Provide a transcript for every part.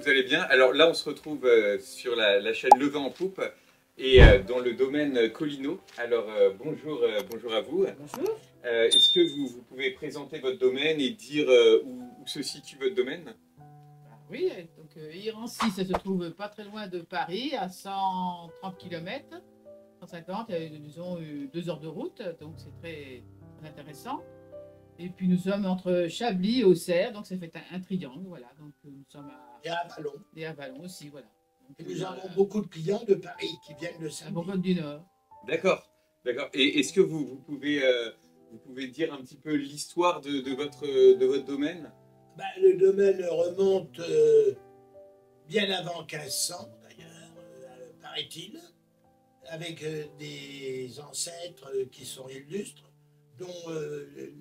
vous allez bien. Alors là, on se retrouve sur la chaîne Le Vin en Poupe et dans le domaine Colino. Alors bonjour à vous. Bonjour. Est-ce que vous pouvez présenter votre domaine et dire où se situe votre domaine? Oui, donc Irancy, ça se trouve pas très loin de Paris, à 130 km, 150, disons 2 heures de route, donc c'est très, très intéressant. Et puis nous sommes entre Chablis et Auxerre, donc ça fait un triangle, voilà. Donc nous sommes Et à Vallon. à Vallon aussi, voilà. Donc, Et nous avons beaucoup de clients de Paris qui viennent le à samedi. Bourgogne du Nord. D'accord, d'accord. Et est-ce que vous pouvez dire un petit peu l'histoire de votre domaine? Ben, le domaine remonte bien avant 1500, d'ailleurs, paraît-il, avec des ancêtres qui sont illustres, dont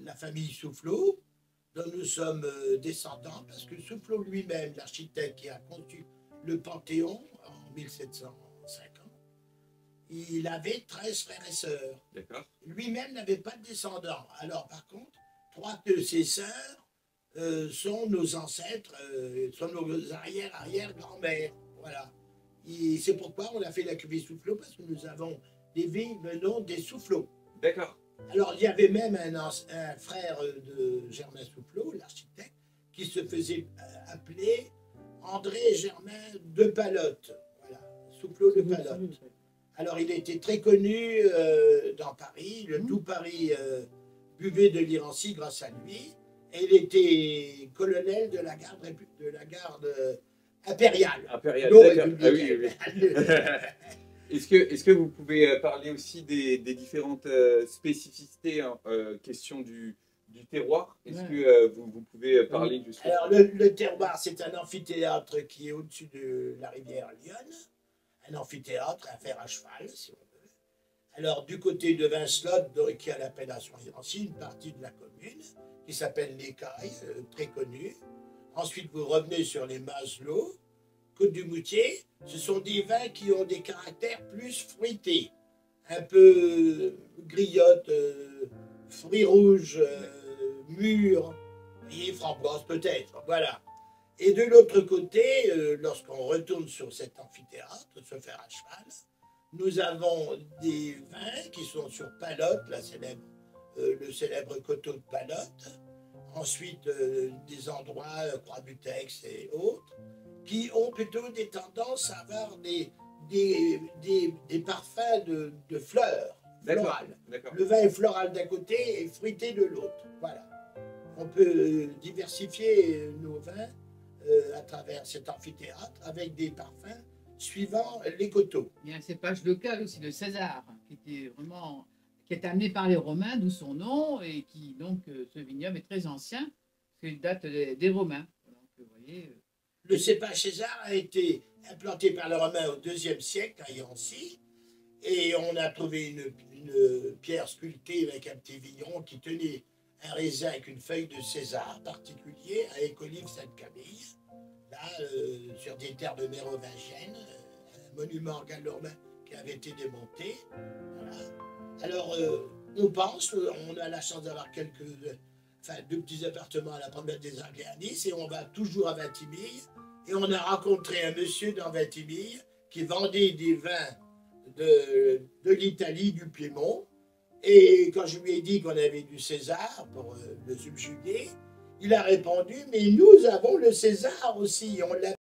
la famille Soufflot, dont nous sommes descendants, parce que Soufflot lui-même, l'architecte qui a conçu le Panthéon en 1750, il avait 13 frères et sœurs. D'accord. Lui-même n'avait pas de descendants. Alors par contre, 3 de ses sœurs sont nos ancêtres, sont nos arrière-arrière-grand-mères. Voilà. C'est pourquoi on a fait la cuvée Soufflot, parce que nous avons des vignes venant des Soufflots. D'accord. Alors il y avait même un frère de Germain Soufflot, l'architecte, qui se faisait appeler André Germain de Palotte. Voilà, Soufflot de Palotte. Alors il était très connu dans Paris, le tout Paris buvait de l'Irancy grâce à lui, et il était colonel de la garde impériale. Impérial, Non, d'accord. Ah oui, républicaine. oui. Est-ce que vous pouvez parler aussi des différentes spécificités, hein, question du terroir? Est-ce que vous pouvez parler justement? Alors le terroir, c'est un amphithéâtre qui est au-dessus de la rivière Lyonne, un amphithéâtre, un fer à cheval, si on veut. Alors du côté de Vincelot, qui a l'appellation Irancy, une partie de la commune, qui s'appelle l'Écaille, très connue. Ensuite, vous revenez sur les Mazelot, Côte du Moutier. Ce sont des vins qui ont des caractères plus fruités, un peu griottes, fruits rouges, mûrs, et framboises peut-être, voilà. Et de l'autre côté, lorsqu'on retourne sur cet amphithéâtre, ce fer à cheval, nous avons des vins qui sont sur Palotte, le célèbre coteau de Palotte. Ensuite, des endroits, Croix-Butex et autres, qui ont plutôt des tendances à avoir des parfums de fleurs, florales. Le vin est floral d'un côté et fruité de l'autre. Voilà. On peut diversifier nos vins à travers cet amphithéâtre avec des parfums suivant les coteaux. Il y a un cépage local aussi, le César, qui est amené par les Romains, d'où son nom, et qui donc ce vignoble est très ancien, parce qu'il date des Romains. Donc, vous voyez, le cépage César a été implanté par les Romains au IIe siècle à Irancy, et on a trouvé une pierre sculptée avec un petit vigneron qui tenait un raisin avec une feuille de César particulier à Écolives-Sainte-Camille, là, sur des terres de mérovingiennes, un monument gallo-romain qui avait été démonté. Voilà. Alors, on pense, on a la chance d'avoir deux petits appartements à la promenade des Anglais à Nice, et on va toujours à Vintimille, et on a rencontré un monsieur dans Vintimille qui vendait des vins de l'Italie, du Piémont. Et quand je lui ai dit qu'on avait du César pour le subjuguer, il a répondu « Mais nous avons le César aussi, on l'a